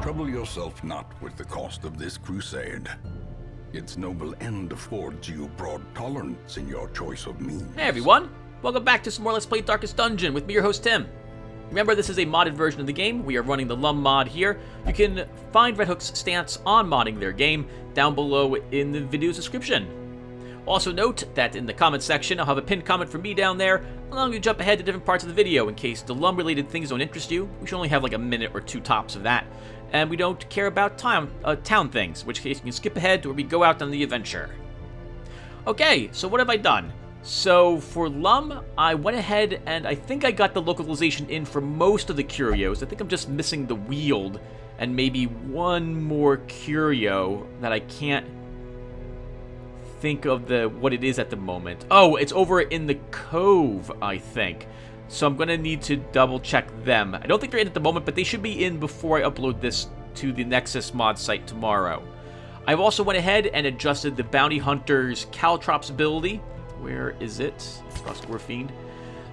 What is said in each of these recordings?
Trouble yourself not with the cost of this crusade. Its noble end affords you broad tolerance in your choice of means. Hey everyone, welcome back to some more Let's Play Darkest Dungeon with me, your host Tim. Remember, this is a modded version of the game. We are running the LUNM mod here. You can find Red Hook's stance on modding their game down below in the video's description. Also note that in the comments section, I'll have a pinned comment from me down there, allowing you to jump ahead to different parts of the video in case the LUNM related things don't interest you. We should only have like a minute or two tops of that. And we don't care about town things, in which case you can skip ahead to where we go out on the adventure. Okay, so what have I done? So for LUNM, I went ahead and I think I got the localization in for most of the curios. I think I'm just missing the Weald and maybe one more curio that I can't think of what it is at the moment. Oh, it's over in the Cove, I think. So I'm going to need to double check them. I don't think they're in at the moment, but they should be in before I upload this to the Nexus mod site tomorrow. I've also went ahead and adjusted the Bounty Hunter's Caltrops ability. Where is it? Score Fiend.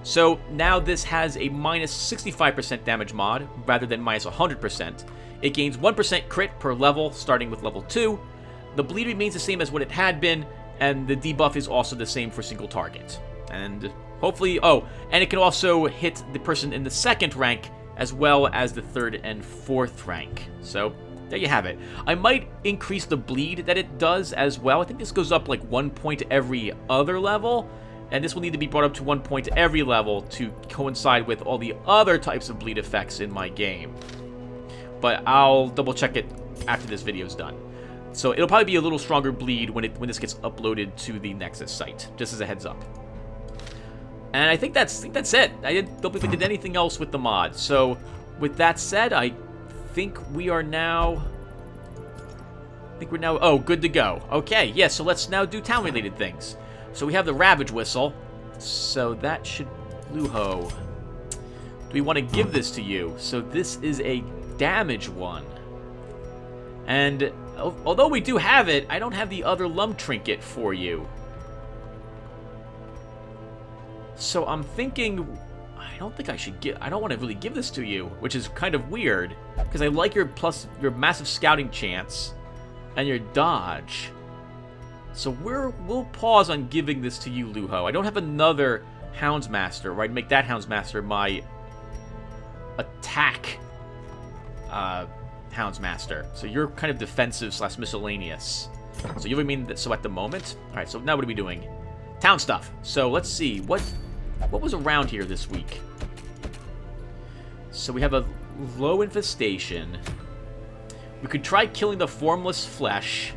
So now this has a minus 65% damage mod rather than minus 100%. It gains 1% crit per level starting with level 2. The bleed remains the same as what it had been, and the debuff is also the same for single target. And hopefully, and it can also hit the person in the second rank as well as the third and fourth rank. So there you have it. I might increase the bleed that it does as well. I think this goes up like 1 point every other level, and this will need to be brought up to 1 point every level to coincide with all the other types of bleed effects in my game. But I'll double check it after this video's done. So it'll probably be a little stronger bleed when this gets uploaded to the Nexus site, just as a heads up. And I think that's it. I don't believe we did anything else with the mod. So with that said, I think we are now... good to go. Okay, yeah, so let's now do town-related things. So we have the Ravage Whistle. So that should... Luho. Do we want to give this to you? So this is a damage one. And although we do have it, I don't have the other LUNM trinket for you. So I'm thinking... I don't think I should I don't want to really give this to you, which is kind of weird, because I like your massive scouting chance and your dodge. So we'll pause on giving this to you, Luho. I don't have another Houndsmaster, right? Make that Houndsmaster my attack Houndsmaster. So you're kind of defensive / miscellaneous. So you remain so at the moment. All right. So now what are we doing? Town stuff. So let's see what was around here this week. So we have a low infestation. We could try killing the formless flesh.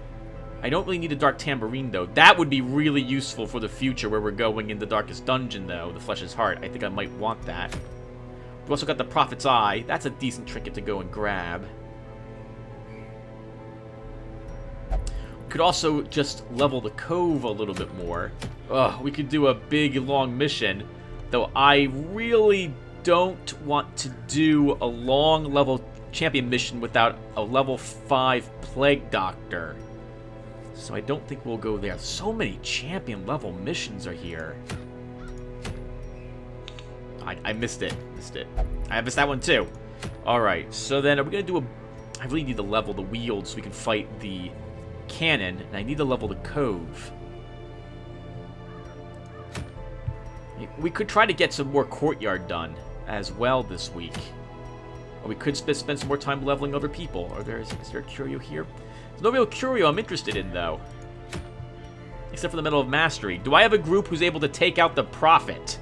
I don't really need a dark tambourine though. That would be really useful for the future where we're going in the darkest dungeon though. The flesh's heart. I think I might want that. We've also got the prophet's eye. That's a decent trinket to go and grab. We could also just level the cove a little bit more. We could do a big long mission, though I really don't want to do a long level champion mission without a level 5 plague doctor. So I don't think we'll go there. So many champion level missions are here. I missed it. I missed that one too. Alright, so then are we going to do I really need to level the Weald so we can fight the cannon, and I need to level the cove. We could try to get some more courtyard done as well this week. Or we could spend some more time leveling other people. Is there a curio here? There's no real curio I'm interested in, though. Except for the Medal of Mastery. Do I have a group who's able to take out the Prophet?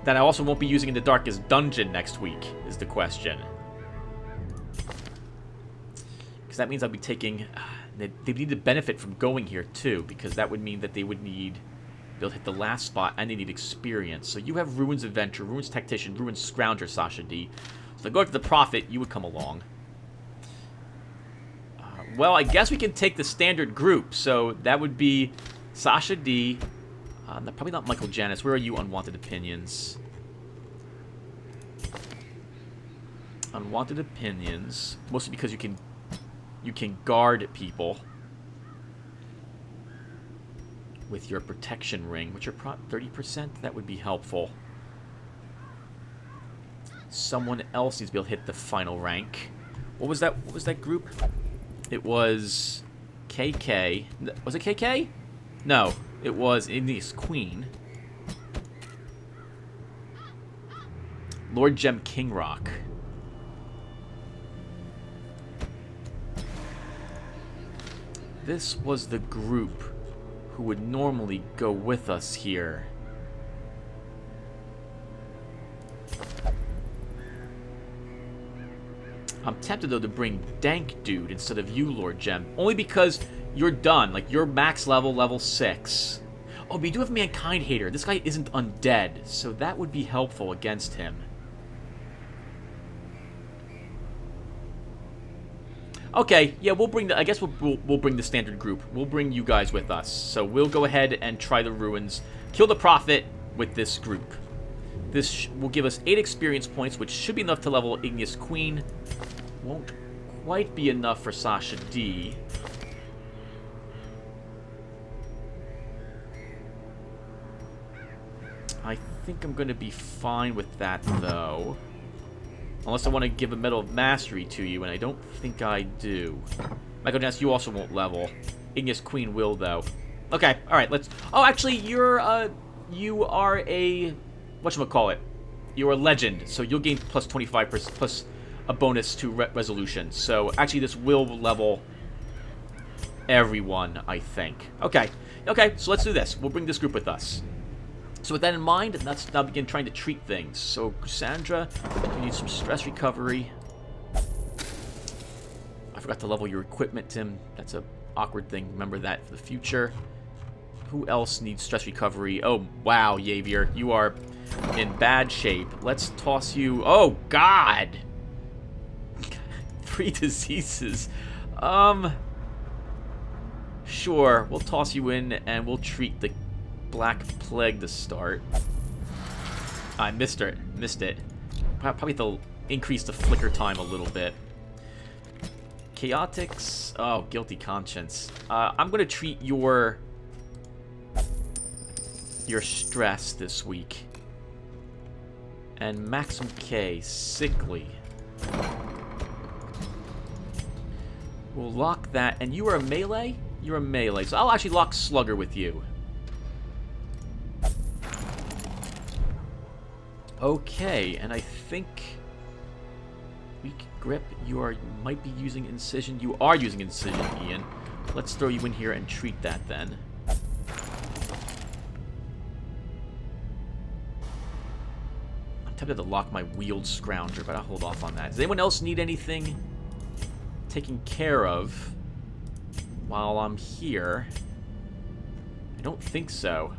That I also won't be using in the Darkest Dungeon next week, is the question. Because that means I'll be taking... They need to benefit from going here, too, because that would mean that they would need... They'll hit the last spot, and they need experience. So you have Ruins Adventure, Ruins Tactician, Ruins Scrounger, Sasha D. So go to the Prophet, you would come along. Well, I guess we can take the standard group. So that would be Sasha D. Probably not Michael Janus. Where are you, Unwanted Opinions? Unwanted Opinions. Mostly because you can guard people with your protection ring, which are 30%. That would be helpful. Someone else needs to be able to hit the final rank. What was that? What was that group? It was KK. Was it KK? No, it was Igneous Queen. Lord Gem Kingrock. This was the group who would normally go with us here. I'm tempted, though, to bring Dank Dude instead of you, Lord Gem. Only because you're done. Like, you're max level 6. Oh, but you do have Mankind Hater. This guy isn't undead, so that would be helpful against him. Okay, yeah, we'll bring the... I guess we'll bring the standard group. We'll bring you guys with us. So we'll go ahead and try the ruins. Kill the Prophet with this group. This will give us 8 experience points, which should be enough to level Igneous Queen. Won't quite be enough for Sasha D. I think I'm going to be fine with that, though. Unless I want to give a Medal of Mastery to you, and I don't think I do. Michael Jans, you also won't level. Igneous Queen will, though. Okay, alright, let's... Oh, actually, you are a... Whatchamacallit? You're a legend, so you'll gain plus 25% plus a bonus to resolution. So, actually, this will level everyone, I think. Okay, so let's do this. We'll bring this group with us. So with that in mind, let's now begin trying to treat things. So, Cassandra, you need some stress recovery. I forgot to level your equipment, Tim. That's a awkward thing. Remember that for the future. Who else needs stress recovery? Oh, wow, Yavier. You are in bad shape. Let's toss you... Oh, God! 3 diseases. Sure, we'll toss you in and we'll treat the Black Plague to start. I missed it. Probably have to increase the flicker time a little bit. Chaotix. Oh, Guilty Conscience. I'm going to treat your stress this week. And Maxim K, Sickly. We'll lock that. And you are a melee? You're a melee. So I'll actually lock Slugger with you. Okay, and I think weak grip. You might be using incision. You are using incision, Ian. Let's throw you in here and treat that then. I'm tempted to lock my Wield Scrounger, but I'll hold off on that. Does anyone else need anything taken care of while I'm here? I don't think so.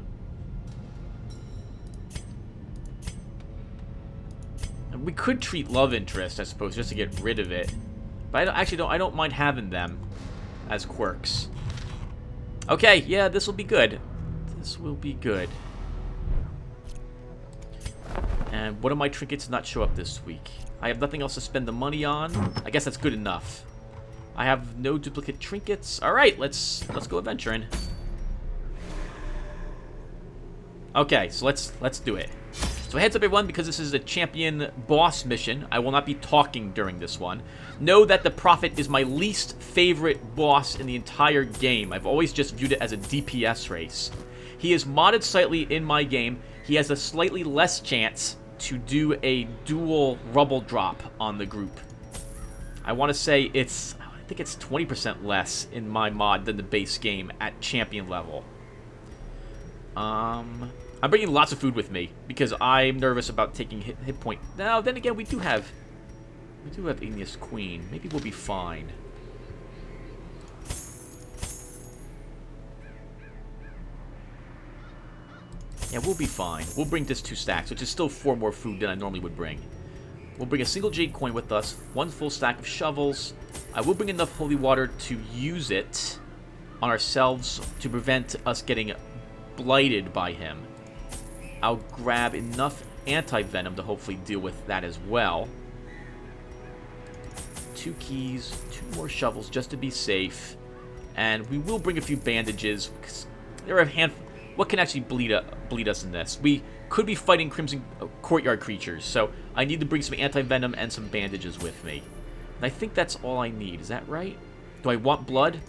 We could treat love interest, I suppose, just to get rid of it. But I don't mind having them as quirks. Okay, yeah, this will be good. This will be good. And one of my trinkets did not show up this week. I have nothing else to spend the money on. I guess that's good enough. I have no duplicate trinkets. All right, let's go adventuring. Okay, so let's do it. So heads up, everyone, because this is a champion boss mission. I will not be talking during this one. Know that the Prophet is my least favorite boss in the entire game. I've always just viewed it as a DPS race. He is modded slightly in my game. He has a slightly less chance to do a dual rubble drop on the group. I want to say I think it's 20% less in my mod than the base game at champion level. I'm bringing lots of food with me because I'm nervous about taking hit point. Now, then again, we do have Igneous Queen. Maybe we'll be fine. Yeah, we'll be fine. We'll bring this 2 stacks, which is still 4 more food than I normally would bring. We'll bring a single jade coin with us, 1 full stack of shovels. I will bring enough holy water to use it on ourselves to prevent us getting blighted by him. I'll grab enough anti-venom to hopefully deal with that as well. 2 keys, 2 more shovels just to be safe. And we will bring a few bandages because there are a handful. What can actually bleed us in this? We could be fighting Crimson Courtyard creatures. So I need to bring some anti-venom and some bandages with me. And I think that's all I need. Is that right? Do I want blood?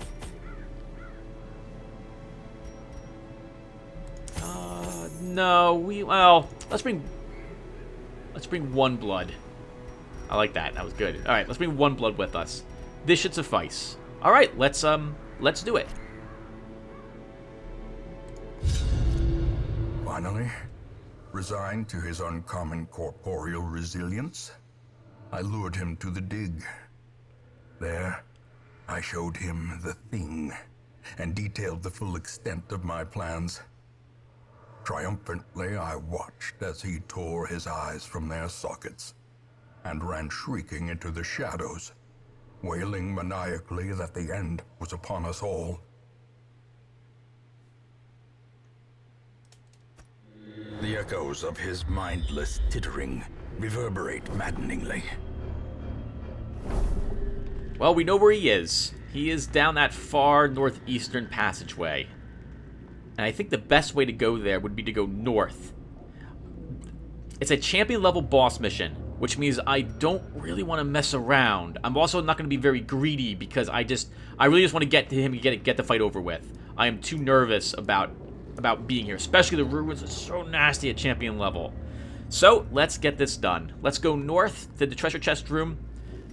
No. Well, let's bring 1 blood. I like that. That was good. All right, let's bring 1 blood with us. This should suffice. All right, let's do it. Finally, resigned to his uncommon corporeal resilience, I lured him to the dig. There, I showed him the thing and detailed the full extent of my plans. Triumphantly, I watched as he tore his eyes from their sockets and ran shrieking into the shadows, wailing maniacally that the end was upon us all. The echoes of his mindless tittering reverberate maddeningly. Well, we know where he is. He is down that far northeastern passageway. And I think the best way to go there would be to go north. It's a champion level boss mission, which means I don't really want to mess around. I'm also not going to be very greedy because I really just want to get to him and get the fight over with. I am too nervous about being here, especially the ruins are so nasty at champion level. So let's get this done. Let's go north to the treasure chest room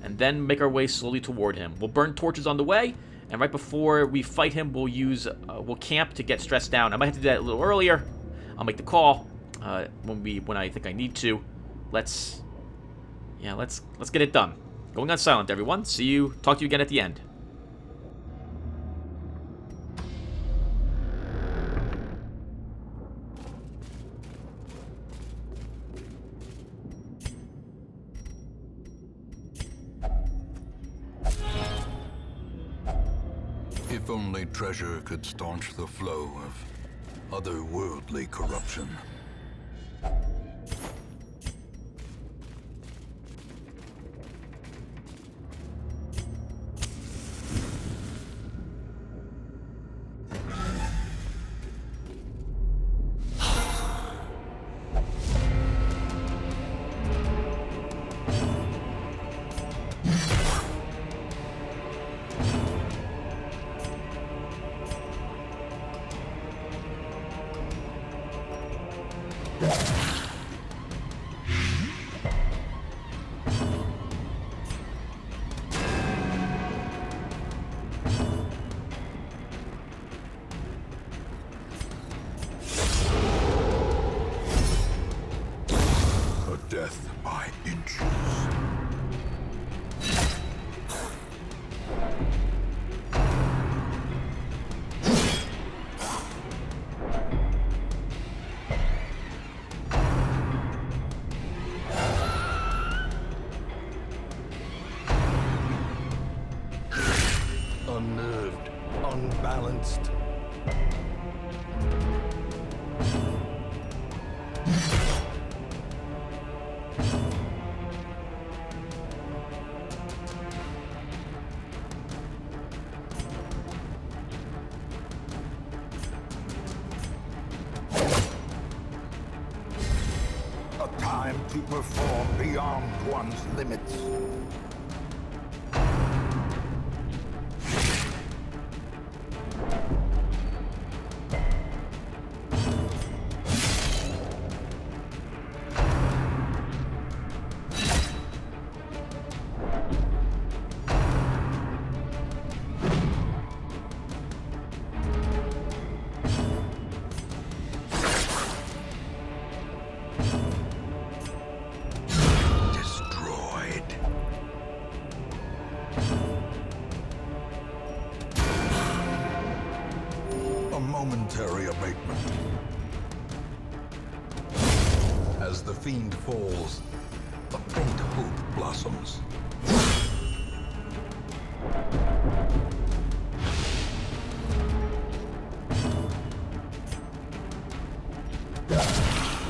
and then make our way slowly toward him. We'll burn torches on the way, and right before we fight him, we'll camp to get stressed down. I might have to do that a little earlier. I'll make the call when I think I need to. Let's get it done. Going on silent, everyone. Talk to you again at the end. If only treasure could staunch the flow of otherworldly corruption. Death by inches. Unnerved, unbalanced. Time to perform beyond one's limits. Momentary abatement. As the fiend falls, a faint hope blossoms.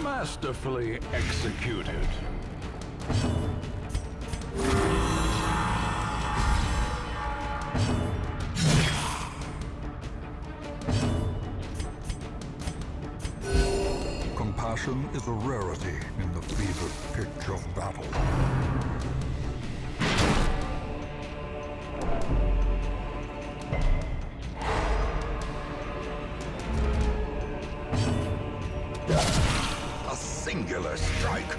Masterfully executed. Caution is a rarity in the fevered pitch of battle. A singular strike.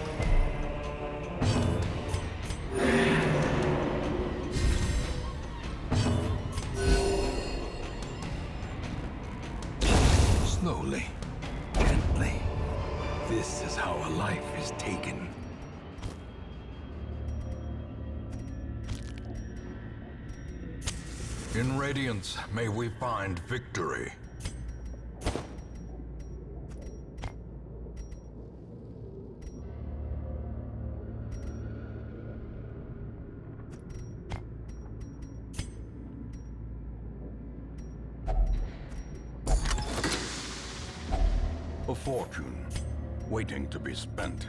Slowly, gently. This is how a life is taken. In Radiance, may we find victory. A fortune, waiting to be spent.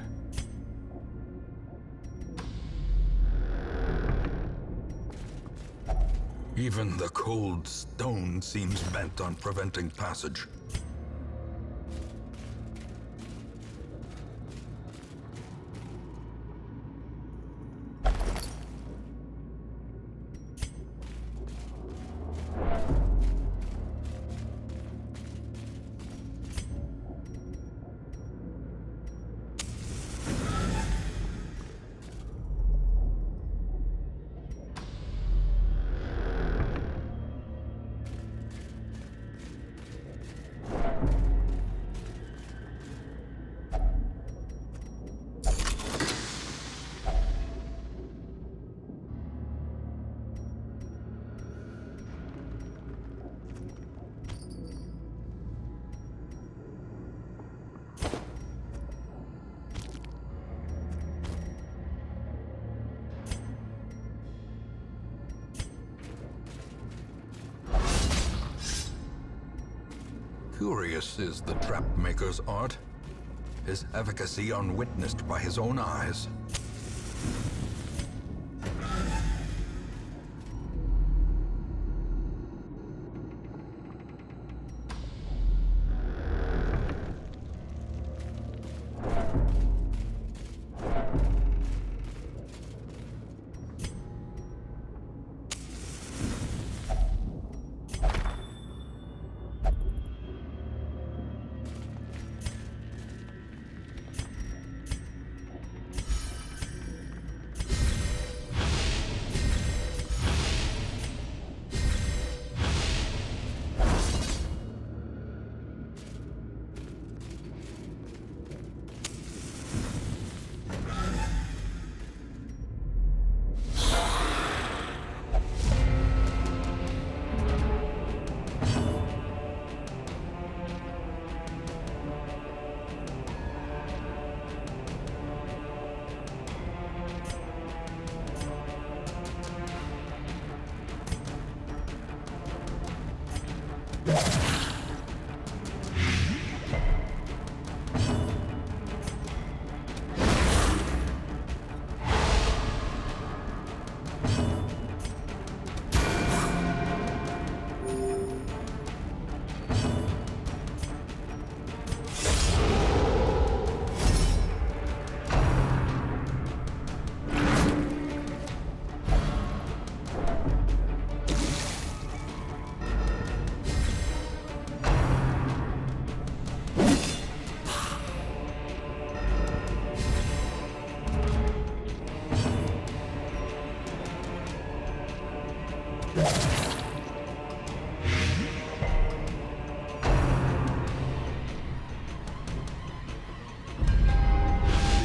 Even the cold stone seems bent on preventing passage. Curious is the trap-maker's art, his efficacy unwitnessed by his own eyes.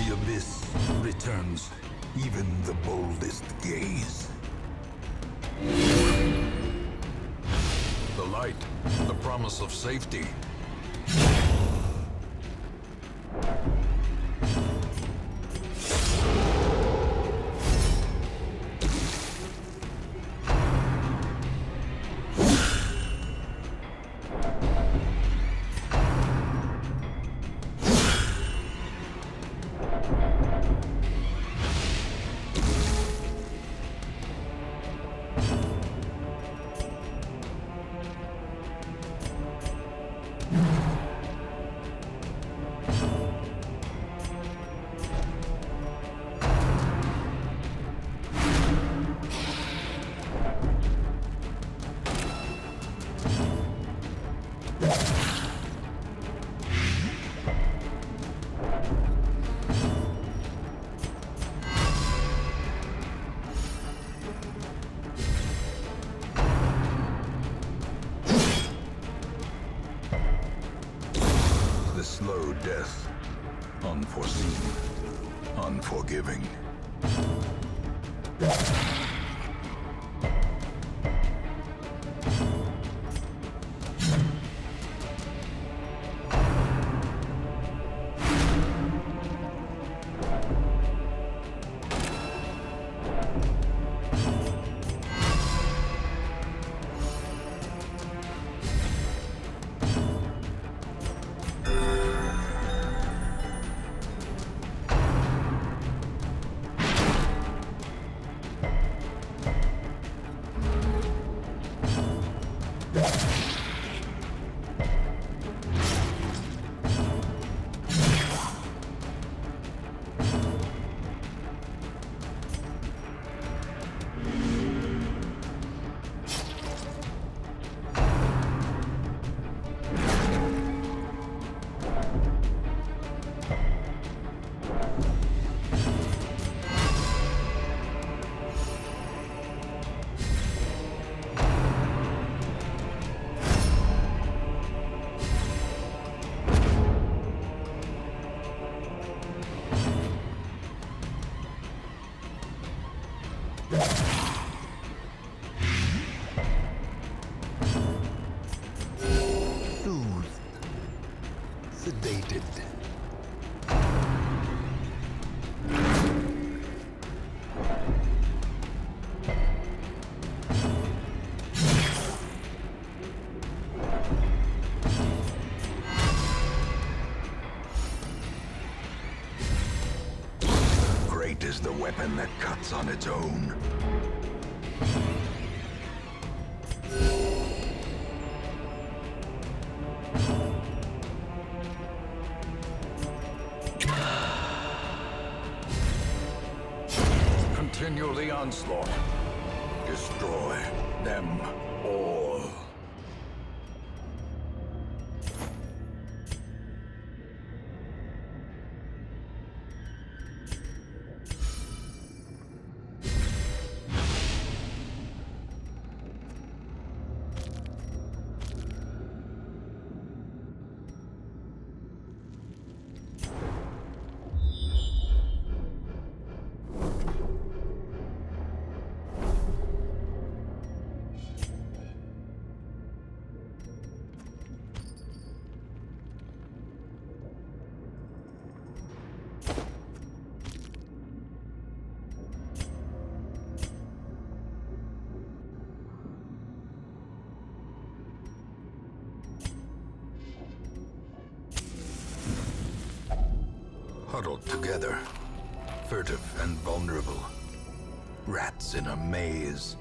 The abyss returns even the boldest gaze. The light, the promise of safety. unforgiving. Soothed. Sedated. Great is the weapon that cuts on its own. Continue the onslaught. Destroy them all. Huddled together, furtive and vulnerable. Rats in a maze.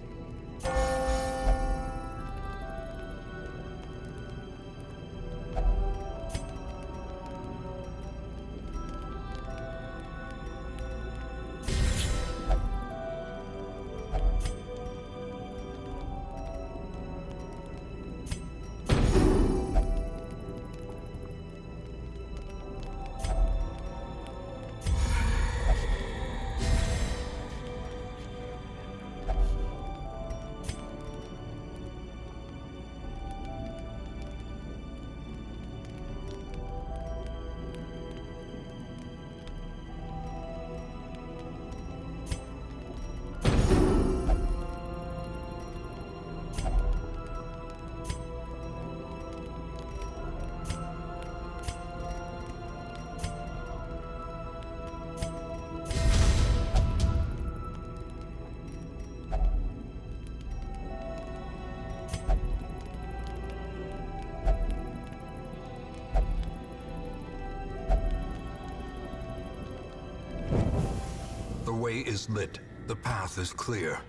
The way is lit. The path is clear.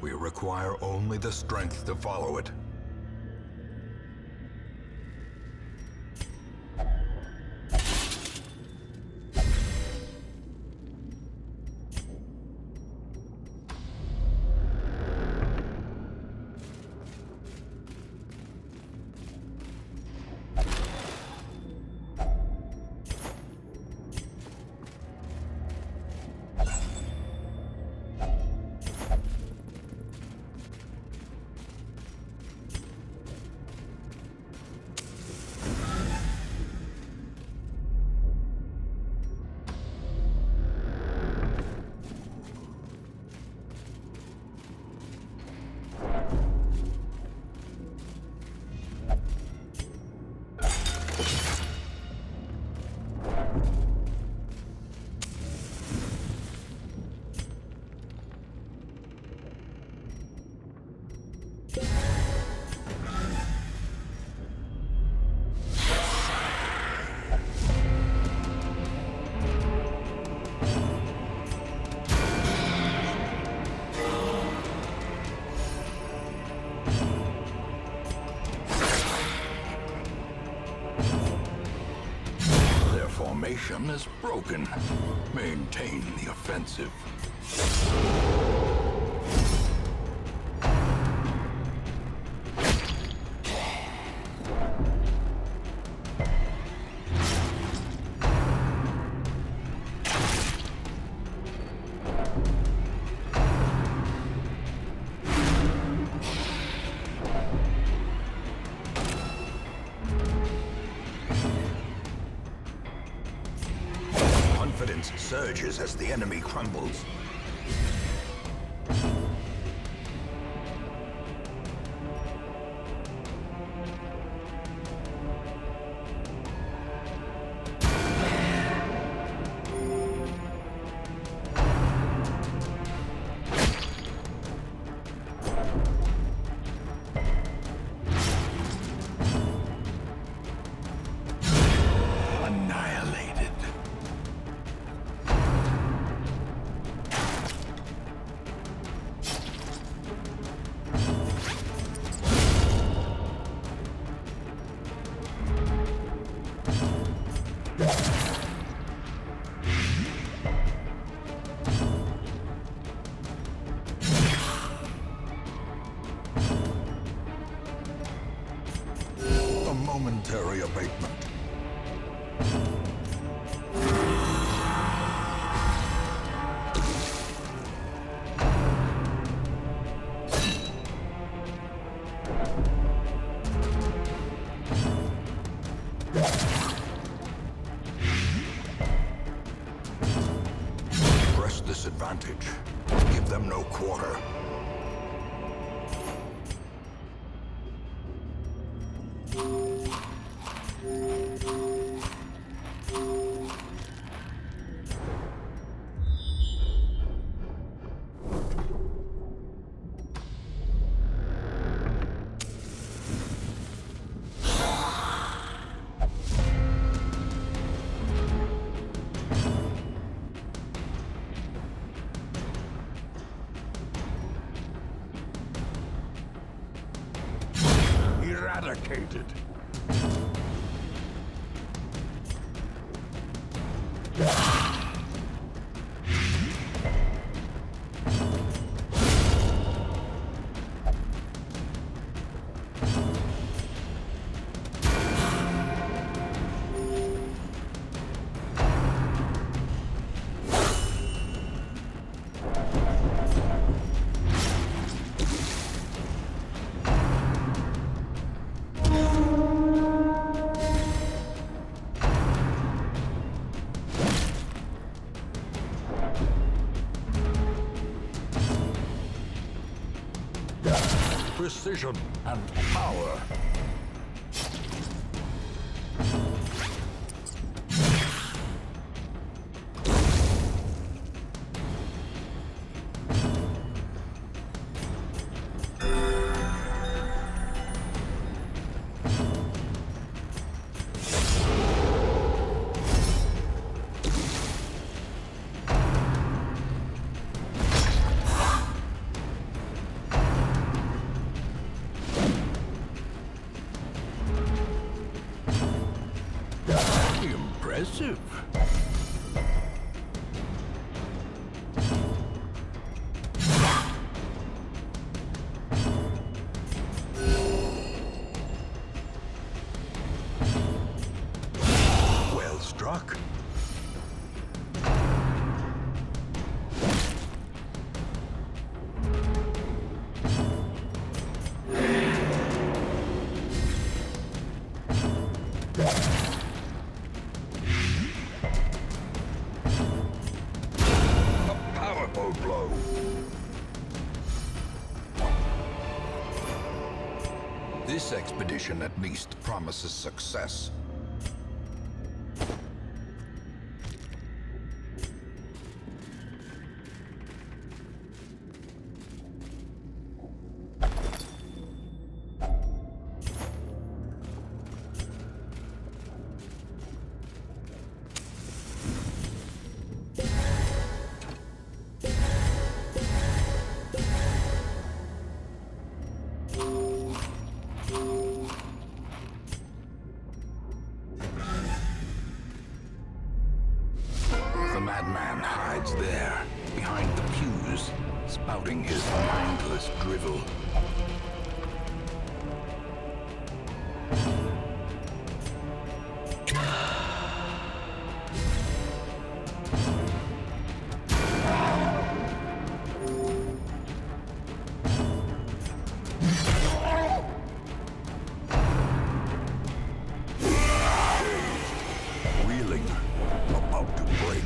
We require only the strength to follow it. formation is broken. Maintain the offensive. Confidence surges as the enemy crumbles. Annihilated. A momentary abatement. Press this advantage. Give them no quarter. Eradicated. Precision and power. Impressive. Well struck. Powerful blow. This expedition at least promises success. ears, spouting his mindless drivel. Reeling, about to break.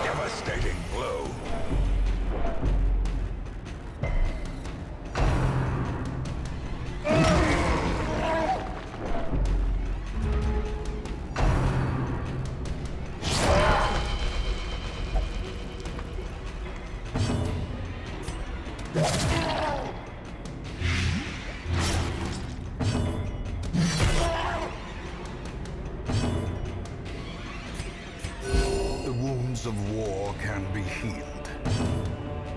Devastating blow. The wounds of war can be healed,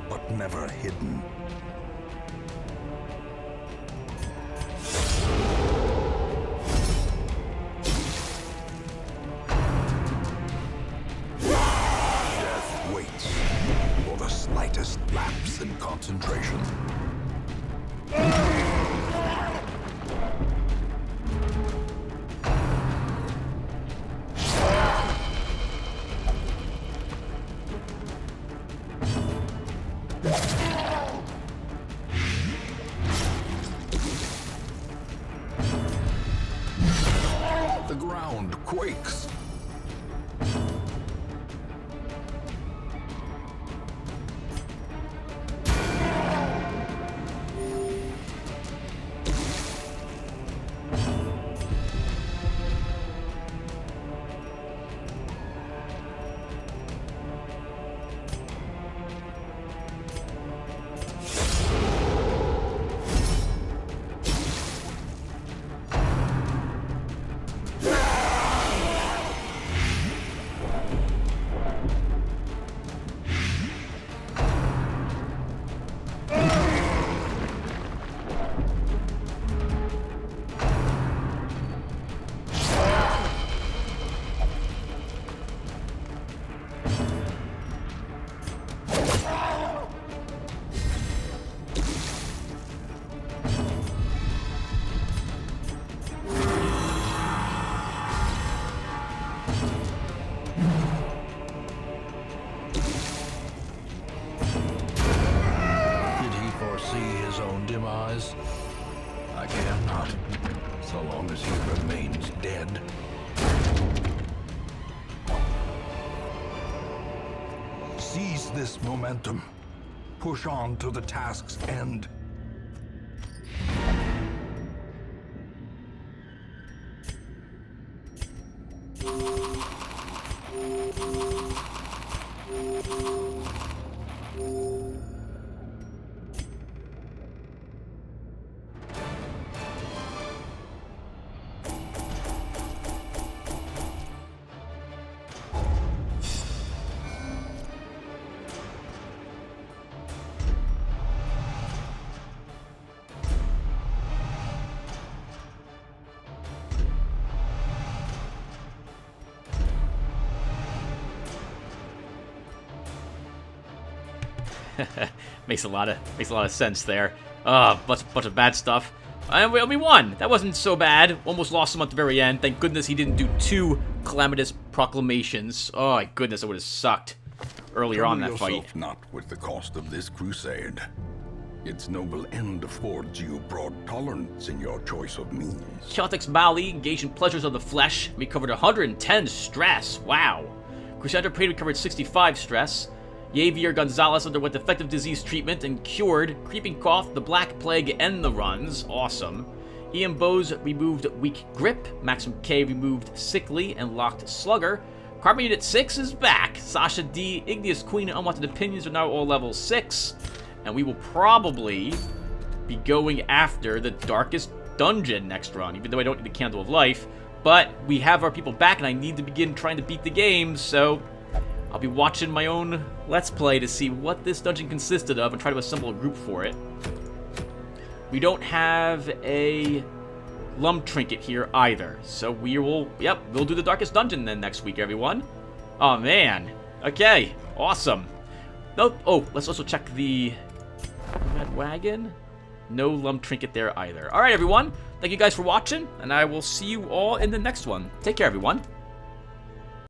but never hidden. Death waits for the slightest lapse in concentration. The ground quakes. His own demise? I care not, so long as he remains dead. Seize this momentum. Push on to the task's end. makes a lot of sense there. Bunch of bad stuff. And we won. That wasn't so bad. Almost lost him at the very end. Thank goodness he didn't do 2 calamitous proclamations. Oh my goodness, it would have sucked earlier on that fight. Not with the cost of this crusade. Its noble end affords you broad tolerance in your choice of means. Celtic's Mali engaged in pleasures of the flesh. We covered 110 stress. Wow. Crusader Parade recovered 65 stress. Javier Gonzalez underwent effective disease treatment and cured Creeping Cough, the Black Plague, and the runs. Awesome. Ian Bose removed Weak Grip. Maxim K removed Sickly and locked Slugger. Carbon Unit 6 is back. Sasha D, Igneous Queen, and Unwanted Opinions are now all level 6. And we will probably be going after the Darkest Dungeon next run, even though I don't need the Candle of Life. But we have our people back, and I need to begin trying to beat the game, so I'll be watching my own Let's Play to see what this dungeon consisted of and try to assemble a group for it. We don't have a LUM trinket here either, so we'll do the Darkest Dungeon then next week, everyone. Oh, man. Okay, awesome. Nope. Oh, let's also check the Red Wagon. No LUM trinket there either. All right, everyone. Thank you guys for watching, and I will see you all in the next one. Take care, everyone.